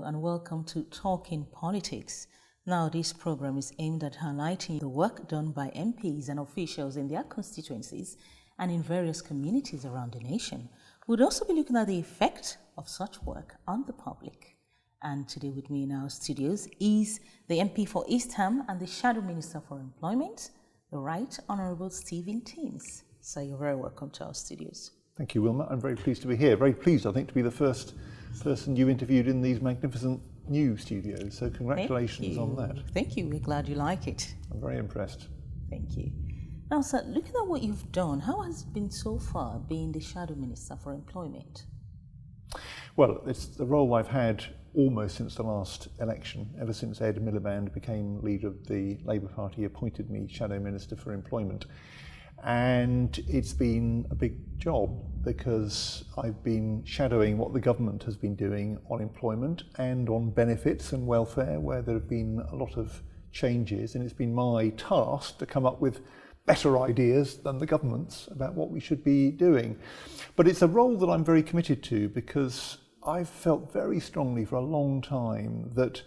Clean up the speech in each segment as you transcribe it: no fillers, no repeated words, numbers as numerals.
and welcome to Talking Politics. Now, this program is aimed at highlighting the work done by MPs and officials in their constituencies and in various communities around the nation. We'll also be looking at the effect of such work on the public. And today with me in our studios is the MP for East Ham and the Shadow Minister for Employment, the Right Honourable Stephen Timms. So you're very welcome to our studios. Thank you, Wilma. I'm very pleased to be here. Very pleased, I think, to be the first person you interviewed in these magnificent new studios. So congratulations on that. Thank you. We're glad you like it. I'm very impressed. Thank you. Now, sir, looking at what you've done, how has it been so far being the Shadow Minister for Employment? Well, it's the role I've had almost since the last election. Ever since Ed Miliband became leader of the Labour Party, appointed me Shadow Minister for Employment. And it's been a big job because I've been shadowing what the government has been doing on employment and on benefits and welfare, where there have been a lot of changes, and it's been my task to come up with better ideas than the government's about what we should be doing. But it's a role that I'm very committed to because I've felt very strongly for a long time that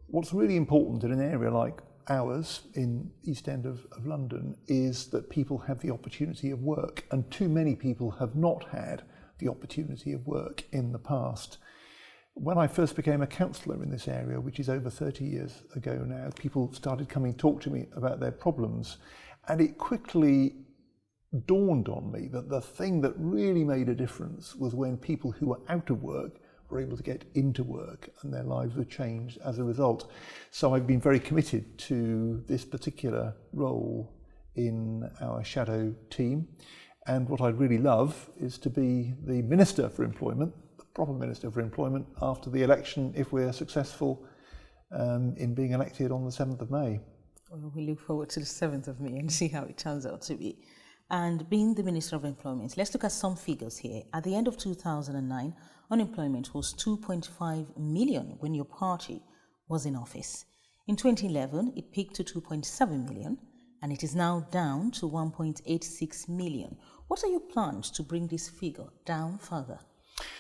what's really important in an area like ours in East End of London is that people have the opportunity of work, and too many people have not had the opportunity of work in the past. When I first became a councillor in this area, which is over 30 years ago now, people started coming to talk to me about their problems, and it quickly dawned on me that the thing that really made a difference was when people who were out of work were able to get into work and their lives were changed as a result. So I've been very committed to this particular role in our shadow team. And what I'd really love is to be the Minister for Employment, the proper Minister for Employment after the election, if we're successful in being elected on the 7th of May. Well, we look forward to the 7th of May and see how it turns out to be. And being the Minister of Employment, let's look at some figures here. At the end of 2009, unemployment was 2.5 million when your party was in office. In 2011, it peaked to 2.7 million, and it is now down to 1.86 million. What are your plans to bring this figure down further?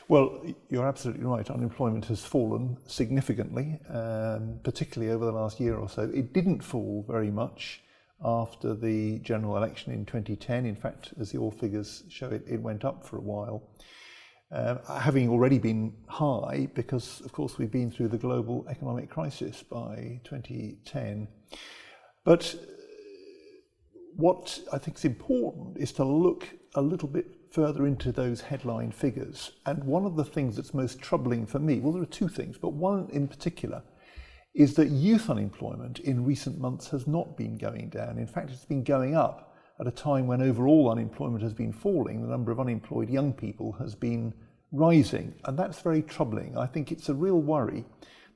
Well, you're absolutely right. Unemployment has fallen significantly, particularly over the last year or so. It didn't fall very much after the general election in 2010. In fact, as your figures show, it went up for a while. Having already been high because, of course, we've been through the global economic crisis by 2010. But what I think is important is to look a little bit further into those headline figures. And one of the things that's most troubling for me, well, there are two things, but one in particular, is that youth unemployment in recent months has not been going down. In fact, it's been going up at a time when overall unemployment has been falling. The number of unemployed young people has been rising, and that's very troubling. I think it's a real worry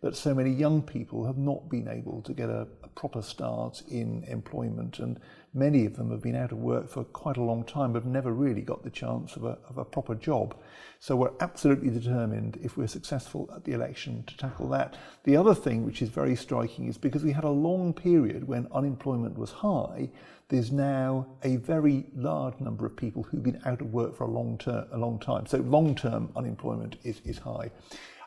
that so many young people have not been able to get a proper start in employment, and many of them have been out of work for quite a long time, have never really got the chance of a proper job. So we're absolutely determined, if we're successful at the election, to tackle that. The other thing which is very striking is because we had a long period when unemployment was high, there's now a very large number of people who've been out of work for a long time. So long-term unemployment is high.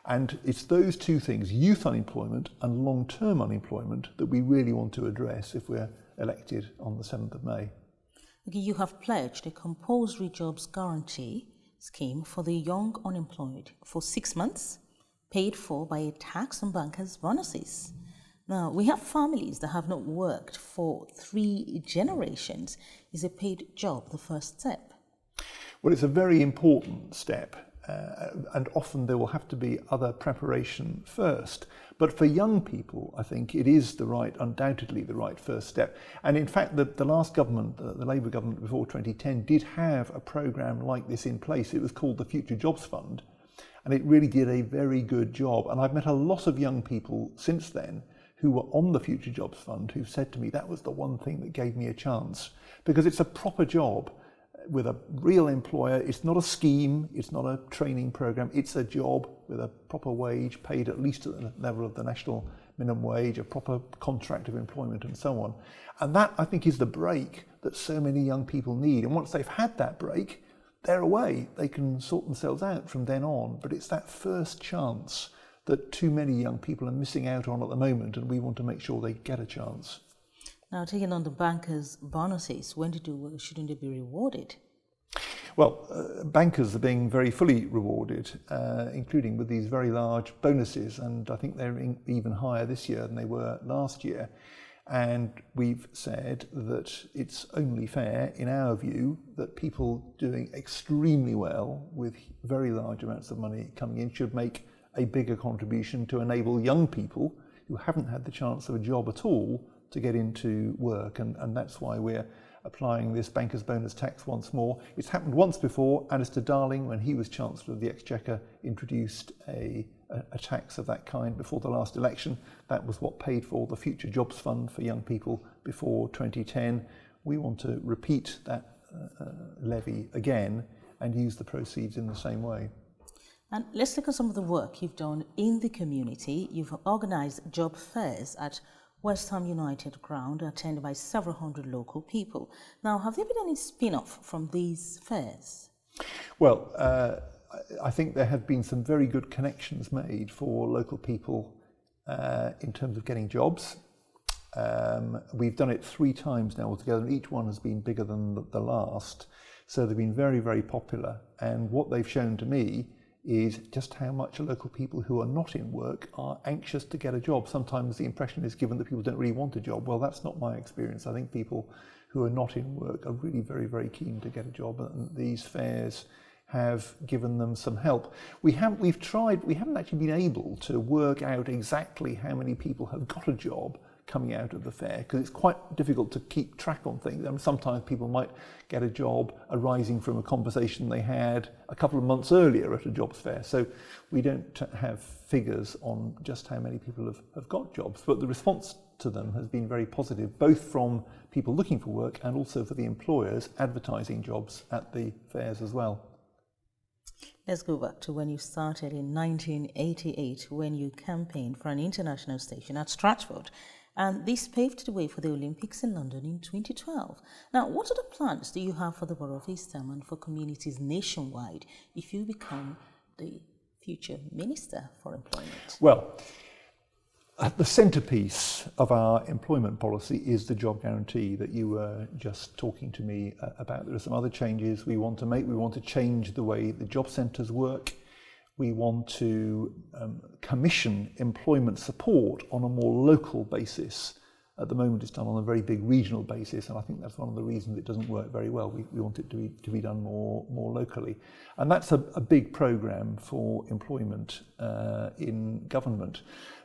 And it's those two things, youth unemployment and long-term unemployment, that we really want to address if we're elected on the 7th of May. Okay, you have pledged a compulsory jobs guarantee scheme for the young unemployed for 6 months, paid for by a tax and bankers' bonuses. Now, we have families that have not worked for 3 generations. Is a paid job the first step? Well, it's a very important step. And often there will have to be other preparation first. But for young people, I think it is undoubtedly the right first step. And in fact, the last government, the Labour government before 2010, did have a programme like this in place. It was called the Future Jobs Fund, and it really did a very good job. And I've met a lot of young people since then who were on the Future Jobs Fund who've said to me, that was the one thing that gave me a chance, because it's a proper job with a real employer. It's not a scheme, it's not a training program, it's a job with a proper wage, paid at least at the level of the national minimum wage, a proper contract of employment and so on. And that, I think, is the break that so many young people need. And once they've had that break, they're away. They can sort themselves out from then on. But it's that first chance that too many young people are missing out on at the moment, and we want to make sure they get a chance. Now, taking on the bankers' bonuses, shouldn't they be rewarded? Well, bankers are being very fully rewarded, including with these very large bonuses, and I think they're even higher this year than they were last year. And we've said that it's only fair, in our view, that people doing extremely well with very large amounts of money coming in should make a bigger contribution to enable young people who haven't had the chance of a job at all to get into work. And that's why we're applying this bankers' bonus tax once more. It's happened once before. Alistair Darling, when he was Chancellor of the Exchequer, introduced a tax of that kind before the last election. That was what paid for the Future Jobs Fund for young people before 2010. We want to repeat that levy again and use the proceeds in the same way. And let's look at some of the work you've done in the community. You've organised job fairs at West Ham United ground, attended by several hundred local people. Now, have there been any spin-off from these fairs? Well, I think there have been some very good connections made for local people in terms of getting jobs. We've done it 3 times now altogether, and each one has been bigger than the last. So they've been very, very popular. And what they've shown to me is just how much local people who are not in work are anxious to get a job. Sometimes the impression is given that people don't really want a job. Well, that's not my experience. I think people who are not in work are really very, very keen to get a job, and these fairs have given them some help. We haven't actually been able to work out exactly how many people have got a job coming out of the fair, because it's quite difficult to keep track on things. I mean, sometimes people might get a job arising from a conversation they had a couple of months earlier at a jobs fair. So we don't have figures on just how many people have got jobs, but the response to them has been very positive, both from people looking for work and also for the employers advertising jobs at the fairs as well. Let's go back to when you started in 1988, when you campaigned for an international station at Stratford. And this paved the way for the Olympics in London in 2012. Now, what other plans do you have for the Borough of East Ham and for communities nationwide if you become the future Minister for Employment? Well, the centrepiece of our employment policy is the job guarantee that you were just talking to me about. There are some other changes we want to make. We want to change the way the job centres work. We want to commission employment support on a more local basis. At the moment it's done on a very big regional basis, and I think that's one of the reasons it doesn't work very well. We want it to be done more locally. And that's a big programme for employment in government.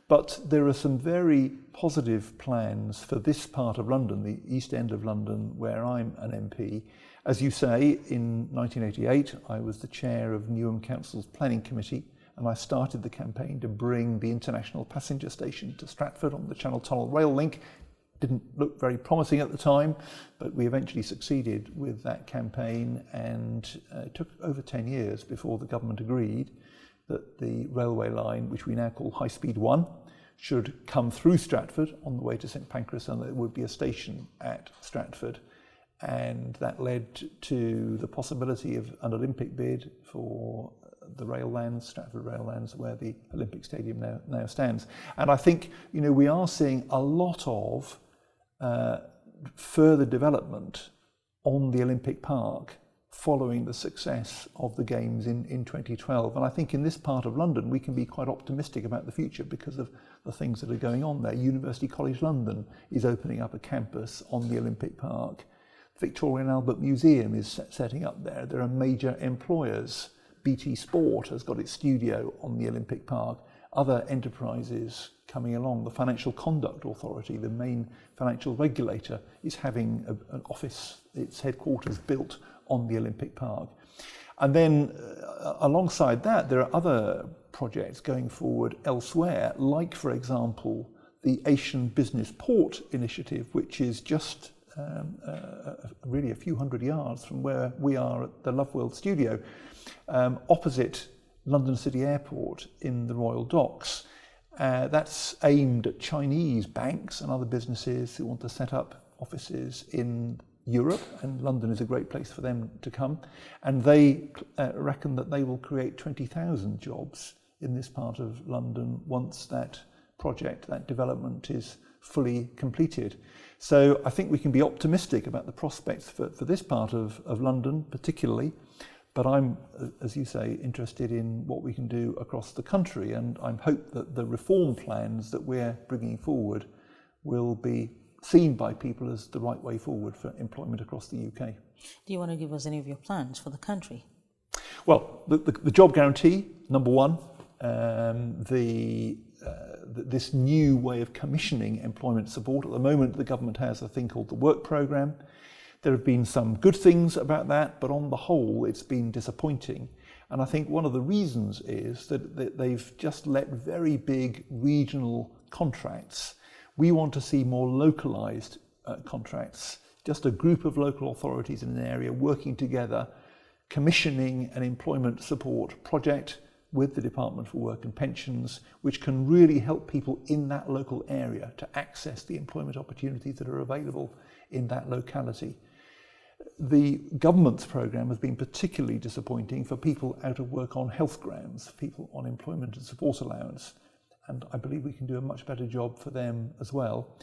But there are some very positive plans for this part of London, the East End of London, where I'm an MP. As you say, in 1988, I was the chair of Newham Council's Planning Committee, and I started the campaign to bring the international passenger station to Stratford on the Channel Tunnel rail link. Didn't look very promising at the time, but we eventually succeeded with that campaign, and it took over 10 years before the government agreed that the railway line, which we now call High Speed 1, should come through Stratford on the way to St Pancras, and there would be a station at Stratford. And that led to the possibility of an Olympic bid for the Raillands, Stratford Raillands, where the Olympic Stadium now stands. And I think, we are seeing a lot of further development on the Olympic Park following the success of the Games in 2012. And I think in this part of London, we can be quite optimistic about the future because of the things that are going on there. University College London is opening up a campus on the Olympic Park. Victoria and Albert Museum is setting up there. There are major employers. BT Sport has got its studio on the Olympic Park. Other enterprises coming along. The Financial Conduct Authority, the main financial regulator, is having an office, its headquarters built on the Olympic Park. And then alongside that, there are other projects going forward elsewhere, like, for example, the Asian Business Port Initiative, which is just really a few hundred yards from where we are at the LOVEWORLD studio, opposite London City Airport in the Royal Docks. That's aimed at Chinese banks and other businesses who want to set up offices in Europe, and London is a great place for them to come. And they reckon that they will create 20,000 jobs in this part of London once that project, that development is fully completed. So I think we can be optimistic about the prospects for this part of London particularly, but I'm, as you say, interested in what we can do across the country, and I hope that the reform plans that we're bringing forward will be seen by people as the right way forward for employment across the UK. Do you want to give us any of your plans for the country? Well, the job guarantee, number one, this new way of commissioning employment support. At the moment, the government has a thing called the work programme. There have been some good things about that, but on the whole, it's been disappointing. And I think one of the reasons is that they've just let very big regional contracts. We want to see more localised contracts, just a group of local authorities in an area working together, commissioning an employment support project with the Department for Work and Pensions, which can really help people in that local area to access the employment opportunities that are available in that locality. The government's programme has been particularly disappointing for people out of work on health grounds, people on employment and support allowance, and I believe we can do a much better job for them as well.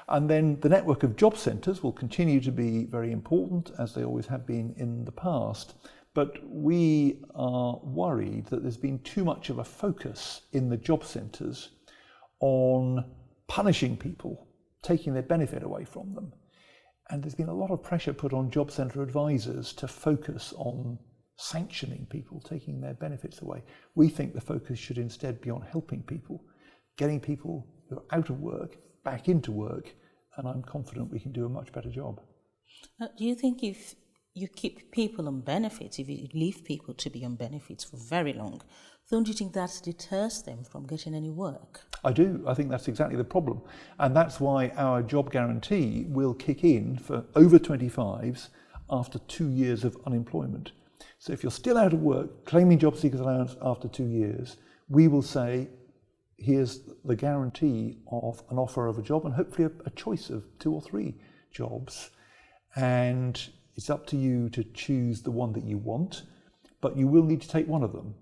And then the network of job centres will continue to be very important, as they always have been in the past. But we are worried that there's been too much of a focus in the job centres on punishing people, taking their benefit away from them. And there's been a lot of pressure put on job centre advisors to focus on sanctioning people, taking their benefits away. We think the focus should instead be on helping people, getting people who are out of work back into work, and I'm confident we can do a much better job. Do you think if you keep people on benefits, if you leave people to be on benefits for very long, don't you think that deters them from getting any work? I do. I think that's exactly the problem. And that's why our job guarantee will kick in for over 25s after 2 years of unemployment. So if you're still out of work, claiming job seekers allowance after 2 years, we will say, here's the guarantee of an offer of a job and hopefully a choice of 2 or 3 jobs. And it's up to you to choose the one that you want, but you will need to take one of them.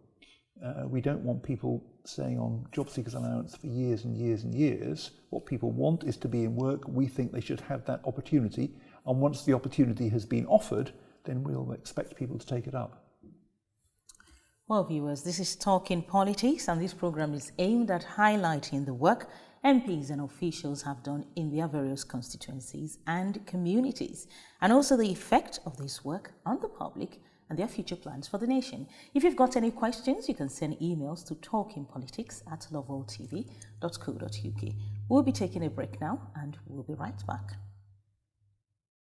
We don't want people staying on job seekers allowance for years and years and years. What people want is to be in work. We think they should have that opportunity. And once the opportunity has been offered, then we'll expect people to take it up. Well, viewers, this is Talking Politics, and this program is aimed at highlighting the work MPs and officials have done in their various constituencies and communities, and also the effect of this work on the public and their future plans for the nation. If you've got any questions, you can send emails to talkingpolitics@loveworldtv.co.uk. We'll be taking a break now, and we'll be right back.